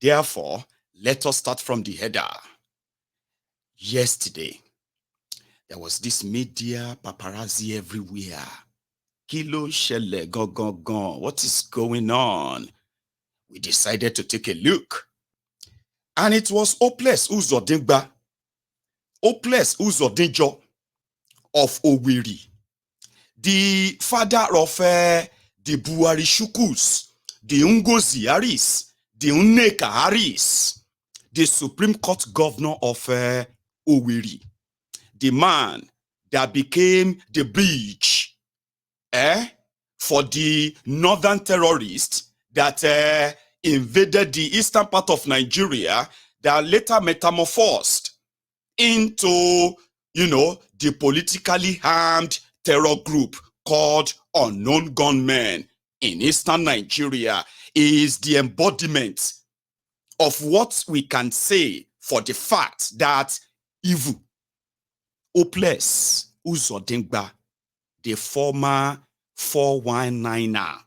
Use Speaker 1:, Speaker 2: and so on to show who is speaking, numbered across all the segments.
Speaker 1: Therefore, let us start from the header. Yesterday, there was this media paparazzi everywhere. Kilo shele go. What is going on? We decided to take a look. And it was Hopeless Uzordima, Hopeless Uzordinjo of Owerri, the father of the Buhari Shukus, the Ngozi Harris, the Nneka Harris, the Supreme Court governor of Owerri, the man that became the bridge for the northern terrorists that invaded the eastern part of Nigeria, that later metamorphosed into, the politically armed terror group called Unknown Gunmen in eastern Nigeria. Is the embodiment of what we can say for the fact that evil, Hopeless Uzordima, the former 419er.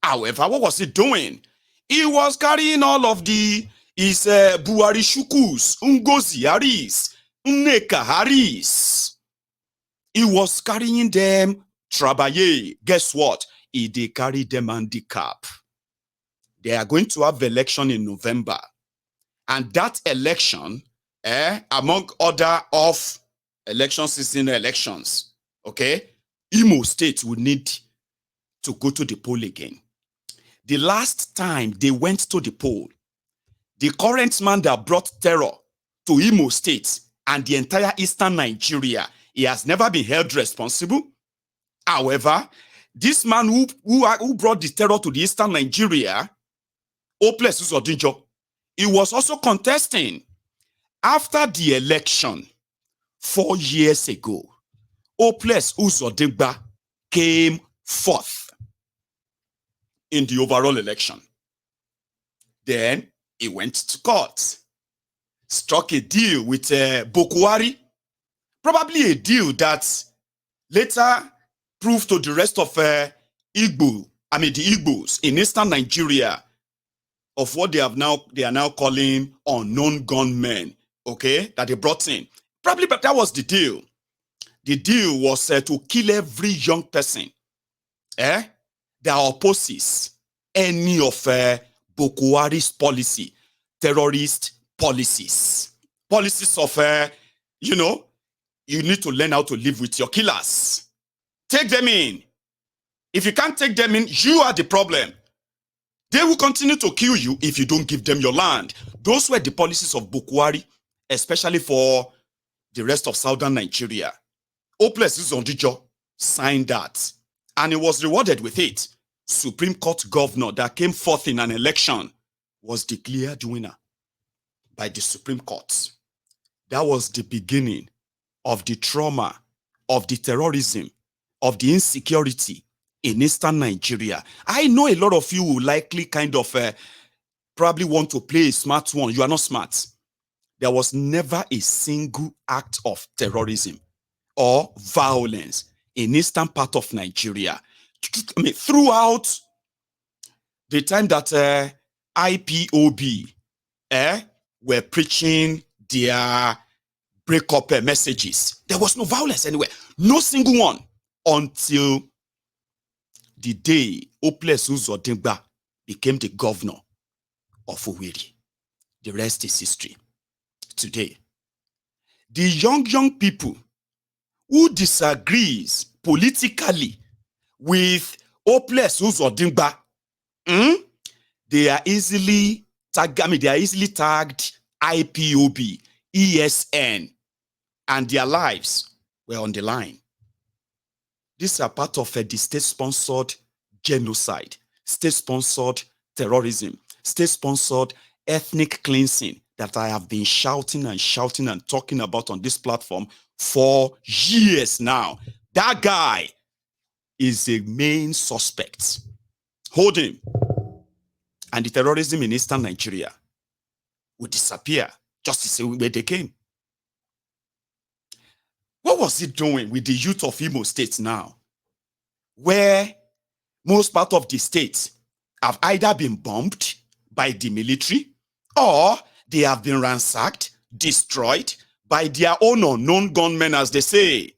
Speaker 1: However, what was he doing? He was carrying all of his Buhari Shukus, Ngozi Harris, Nneka Harris. He was carrying them trabaye. Guess what? They carry them handicap. They are going to have election in November. And that election, among other off-election season elections, okay, Imo State will need to go to the poll again. The last time they went to the poll, the current man that brought terror to Imo State and the entire eastern Nigeria, he has never been held responsible. However, this man who brought the terror to the eastern Nigeria, Hopeless Uzordima, he was also contesting. After the election 4 years ago, Hopeless Uzordima came fourth in the overall election. Then he went to court, struck a deal with Buhari, probably a deal that later proved to the rest of the Igbos in eastern Nigeria of what they are now calling unknown gunmen, okay, that they brought in. Probably, but that was the deal. The deal was to kill every young person that opposes any of Buhari's policy, terrorist policies. Policies of, you need to learn how to live with your killers. Take them in. If you can't take them in, you are the problem. They will continue to kill you if you don't give them your land. Those were the policies of Buhari, especially for the rest of southern Nigeria. Hopeless Uzordima signed that, and he was rewarded with it. Supreme Court governor that came forth in an election was declared winner by the Supreme Court. That was the beginning of the trauma, of the terrorism, of the insecurity in eastern Nigeria. I know a lot of you will likely kind of probably want to play a smart one. You are not smart. There was never a single act of terrorism or violence in eastern part of Nigeria. I mean, throughout the time that IPOB were preaching their breakup messages, there was no violence anywhere. No single one, until the day Hopeless Uzordima became the governor of Owerri. The rest is history. Today, the young people who disagrees politically with Hopeless Uzordima, they are easily tagged. They are easily tagged IPOB, ESN, and their lives were on the line. These are part of the state-sponsored genocide, state-sponsored terrorism, state-sponsored ethnic cleansing that I have been shouting and talking about on this platform for years now. That guy is a main suspect. Hold him. And the terrorism in eastern Nigeria will disappear just the same way they came. What was he doing with the youth of Imo State now, where most part of the state have either been bombed by the military, or they have been ransacked, destroyed by their own unknown gunmen, as they say.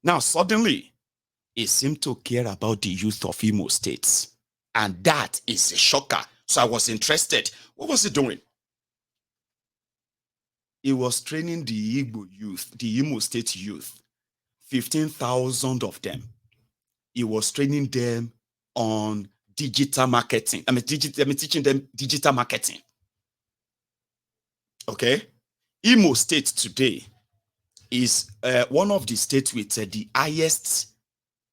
Speaker 1: Now, suddenly, he seemed to care about the youth of Imo State. And that is a shocker. So I was interested. What was he doing? He was training the Igbo youth, the Imo State youth, 15,000 of them. He was training them on digital marketing. Teaching them digital marketing. Okay? Imo State today is one of the states with the highest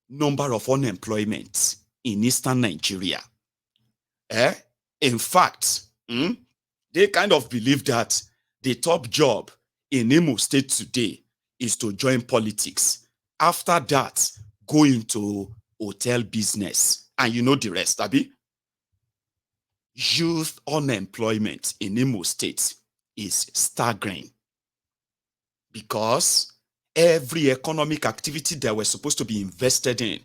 Speaker 1: number of unemployment in eastern Nigeria. In fact, they kind of believe that the top job in Imo State today is to join politics. After that, go into hotel business. And you know the rest, Abi? Youth unemployment in Imo State is staggering because every economic activity that was supposed to be invested in,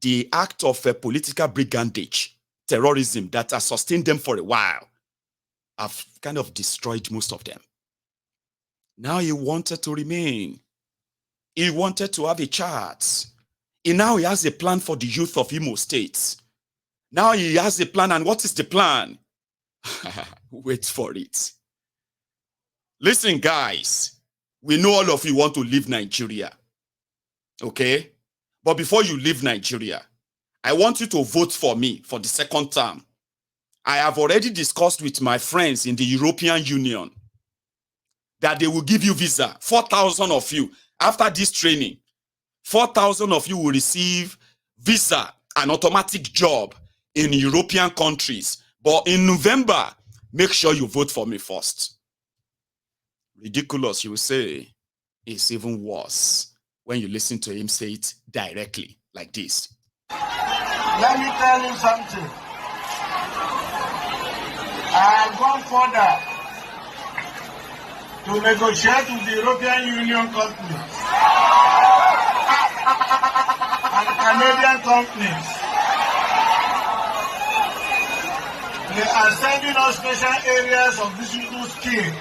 Speaker 1: the act of political brigandage, terrorism that has sustained them for a while, have kind of destroyed most of them. Now he wanted to remain. He wanted to have a chart. And now he has a plan for the youth of Imo State. Now he has a plan, and what is the plan? Wait for it. Listen, guys, we know all of you want to leave Nigeria. Okay? But before you leave Nigeria, I want you to vote for me for the second term. I have already discussed with my friends in the European Union that they will give you visa. 4,000 of you, after this training, 4,000 of you will receive visa, an automatic job in European countries. But in November, make sure you vote for me first. Ridiculous, you will say. It's even worse when you listen to him say it directly, like this.
Speaker 2: Let me tell you something. I have gone further to negotiate with the European Union companies and Canadian companies. They are sending us special areas of digital skill,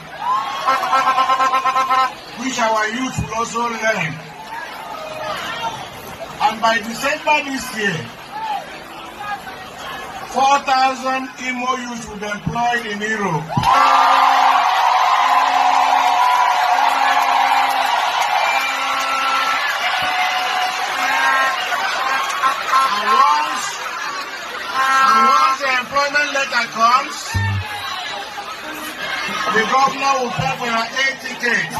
Speaker 2: which our youth will also learn. And by December this year, 4,000 Imo youth will be employed in Europe. And once the employment letter comes, the governor will pay for your 8 tickets.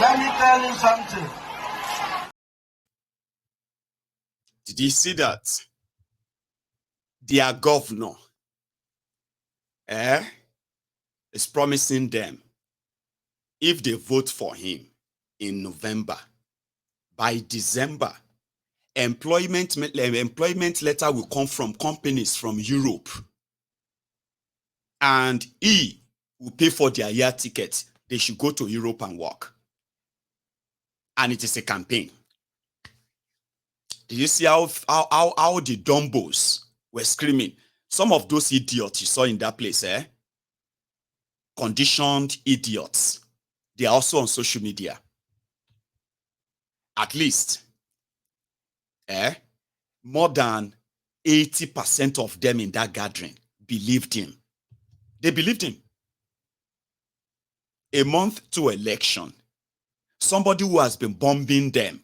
Speaker 2: Let me tell you something.
Speaker 1: Did you see that? Their governor is promising them, if they vote for him in November, by December, employment letter will come from companies from Europe. And he will pay for their air tickets. They should go to Europe and work. And it is a campaign. Did you see how the Dumbos were screaming? Some of those idiots you saw in that place, conditioned idiots, they are also on social media. At least, more than 80% of them in that gathering believed him. They believed him. A month to election, somebody who has been bombing them,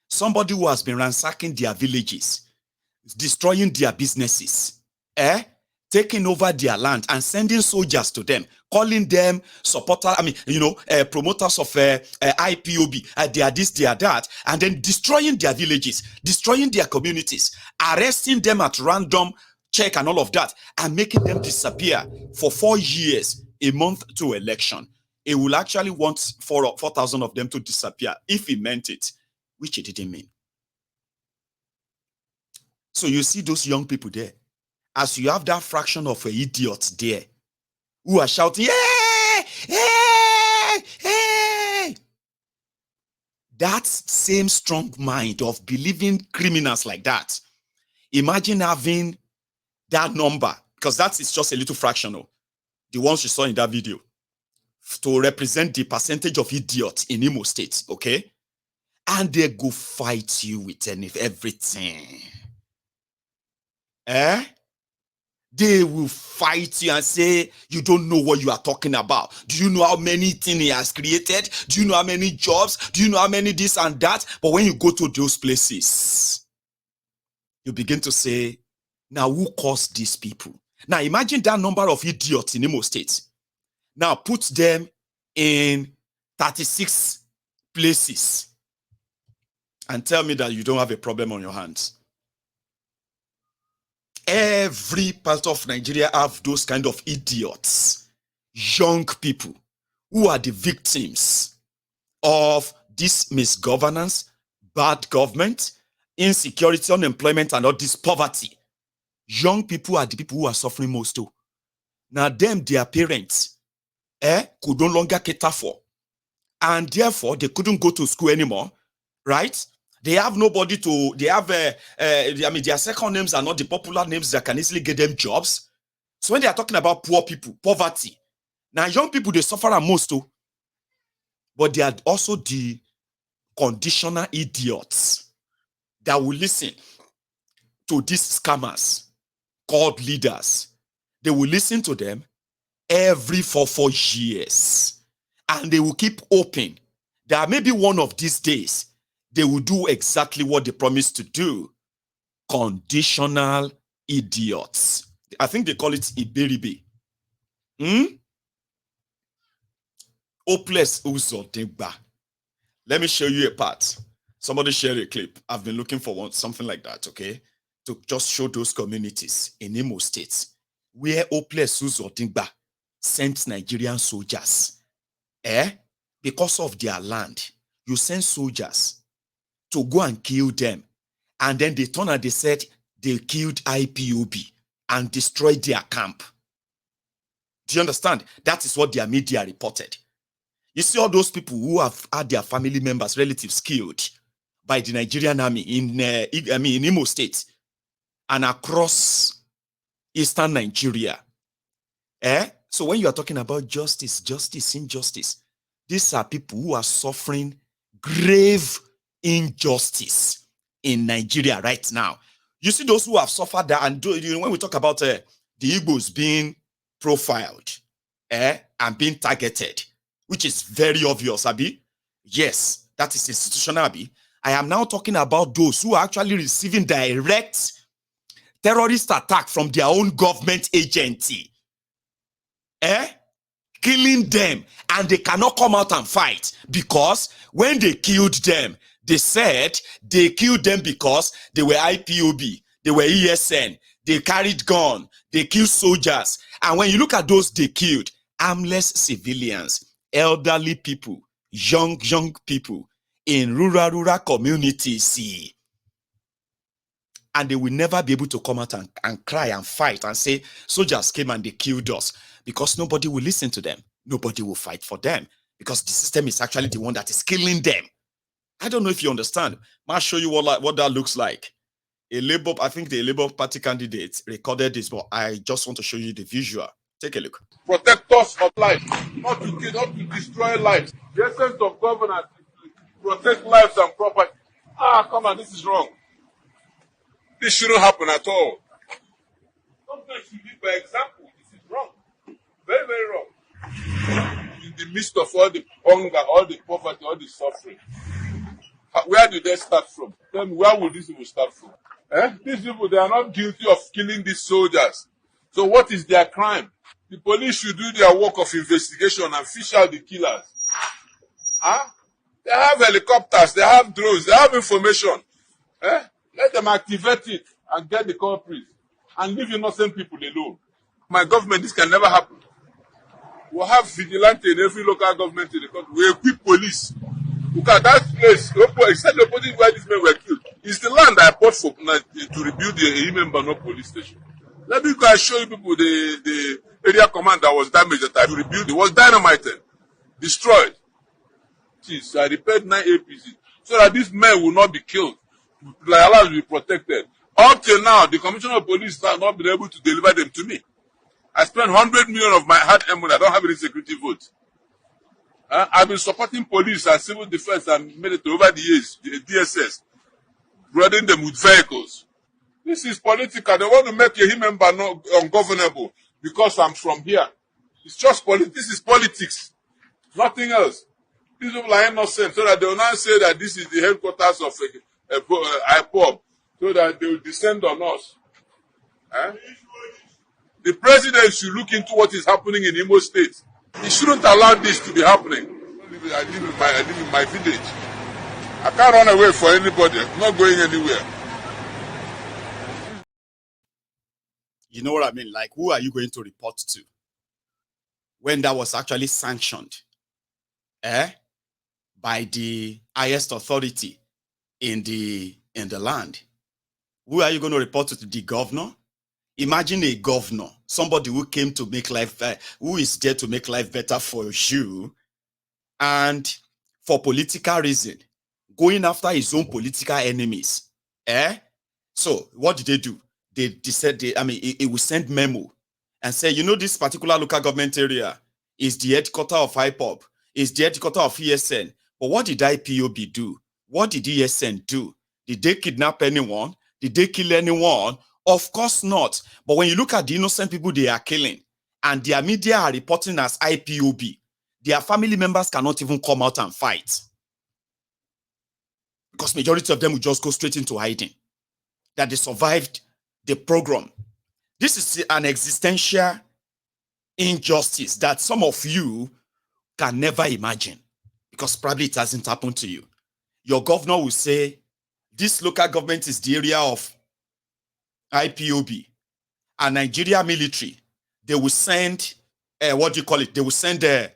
Speaker 1: somebody who has been ransacking their villages, destroying their businesses, taking over their land and sending soldiers to them, calling them supporters, promoters of IPOB, they are this, they are that, and then destroying their villages, destroying their communities, arresting them at random, check and all of that, and making them disappear for 4 years, a month to election. He will actually want 4,000 of them to disappear if he meant it, which he didn't mean. So you see those young people there. As you have that fraction of idiots there who are shouting, yeah, That same strong mind of believing criminals like that, imagine having that number, because that is just a little fractional, the ones you saw in that video, to represent the percentage of idiots in Imo State, okay? And they go fight you with everything. They will fight you and say, you don't know what you are talking about. Do you know how many things he has created? Do you know how many jobs? Do you know how many this and that? But when you go to those places, you begin to say, now who caused these people? Now imagine that number of idiots in Imo State. Now put them in 36 places and tell me that you don't have a problem on your hands. Every part of Nigeria have those kind of idiots, young people who are the victims of this misgovernance, bad government, insecurity, unemployment, and all this poverty. Young people are the people who are suffering most too. Now them, their parents, could no longer cater for. And therefore, they couldn't go to school anymore, right? They have nobody to, they have, their second names are not the popular names that can easily get them jobs. So when they are talking about poor people, poverty, now young people, they suffer the most too. But they are also the conditional idiots that will listen to these scammers called leaders. They will listen to them every 4 years. And they will keep hoping that maybe one of these days, they will do exactly what they promised to do. Conditional idiots. I think they call it Iberibe. Hopeless Uzordima. Let me show you a part. Somebody share a clip. I've been looking for something like that, okay? To just show those communities in Imo State where hopeless Uzordima sent Nigerian soldiers. Because of their land, you send soldiers to go and kill them. And then they turned and they said they killed IPOB and destroyed their camp. Do you understand? That is what their media reported. You see all those people who have had their family members, relatives killed by the Nigerian army in Imo State and across eastern Nigeria. So when you are talking about justice, injustice, these are people who are suffering grave injustice in Nigeria right now. You see those who have suffered that, and when we talk about the Igbos being profiled and being targeted, which is very obvious, Abi. Yes, that is institutional, Abi. I am now talking about those who are actually receiving direct terrorist attack from their own government agency. Killing them, and they cannot come out and fight because when they killed them, they said they killed them because they were IPOB, they were ESN, they carried gun, they killed soldiers. And when you look at those they killed, armless civilians, elderly people, young people in rural communities. And they will never be able to come out and cry and fight and say, soldiers came and they killed us, because nobody will listen to them. Nobody will fight for them because the system is actually the one that is killing them. I don't know if you understand. I'll show you what that looks like. I think the Labour Party candidate recorded this, but I just want to show you the visual. Take a look.
Speaker 3: Protectors of life, not to kill, not to destroy lives. The essence of governance is to protect lives and property. Come on, this is wrong. This shouldn't happen at all. Sometimes you lead by example. This is wrong. Very, very wrong. In the midst of all the hunger, all the poverty, all the suffering, where did they start from? Tell me, where would these people start from? These people, they are not guilty of killing these soldiers. So what is their crime? The police should do their work of investigation and fish out the killers. They have helicopters, they have drones, they have information. Let them activate it and get the culprits and leave innocent people alone. My government, this can never happen. We'll have vigilante in every local government in the country. We equip police. Look at that place, except the opposite where these men were killed. It's the land I bought for to rebuild the Imembano police station. Let me go and show you people the area command that was damaged that I rebuilt. It was dynamited, destroyed. Jeez, I repaired 9 APC. so that these men will not be killed. Like Allah will be protected. Up till now, the Commissioner of Police has not been able to deliver them to me. I spent 100 million of my hard-earned money. I don't have any security vote. I've been supporting police and civil defense and military over the years, the DSS, providing them with vehicles. This is political. They want to make a human being ungovernable because I'm from here. It's just politics. This is politics. Nothing else. These people are innocent, so that they will not say that this is the headquarters of IPOB, so that they will descend on us. The president should look into what is happening in Imo State. He shouldn't allow this to be happening. I live in my village. I can't run away for anybody. I'm not going anywhere.
Speaker 1: You know what I mean? Like, who are you going to report to when that was actually sanctioned by the highest authority in the land? Who are you going to report to? The governor? Imagine a governor, somebody who came to make life, who is there to make life better for you, and for political reason, going after his own political enemies. So what did they do? They said, it will send memo and say, you know, this particular local government area is the headquarter of IPOB, is the headquarter of ESN. But what did IPOB do? What did ESN do? Did they kidnap anyone? Did they kill anyone? Of course not. But when you look at the innocent people they are killing, and their media are reporting as IPOB, their family members cannot even come out and fight. Because majority of them will just go straight into hiding. That they survived the program. This is an existential injustice that some of you can never imagine. Because probably it hasn't happened to you. Your governor will say, this local government is the area of IPOB, and Nigeria military, they will send, They will send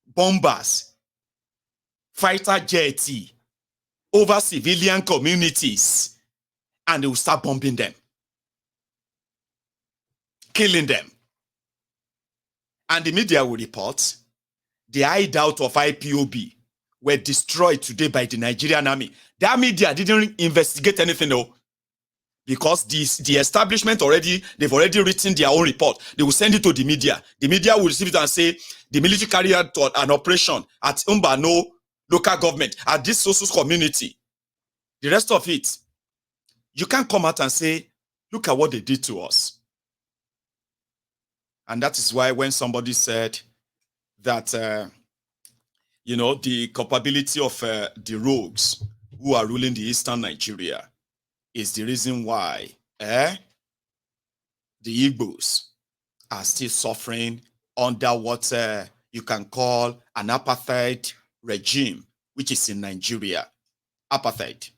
Speaker 1: bombers, fighter jets over civilian communities, and they will start bombing them, killing them. And the media will report the hideout of IPOB were destroyed today by the Nigerian army. That media didn't investigate anything, though. Because the establishment they've already written their own report. They will send it to the media. The media will receive it and say, the military carried out an operation at Umbano local government, at this social community. The rest of it, you can't come out and say, look at what they did to us. And that is why when somebody said that, the culpability of the rogues who are ruling the eastern Nigeria is the reason why the Igbos are still suffering under what you can call an apartheid regime, which is in Nigeria. Apartheid.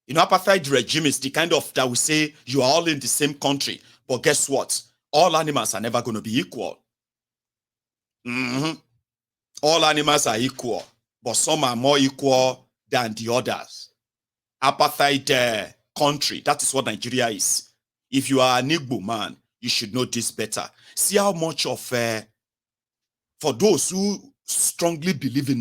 Speaker 1: You know, apartheid regime is the kind of that we say you are all in the same country, but guess what? All animals are never going to be equal. All animals are equal, but some are more equal than the others. Apartheid country. That is what Nigeria is. If you are an Igbo man, you should know this better. See how much of, for those who strongly believe in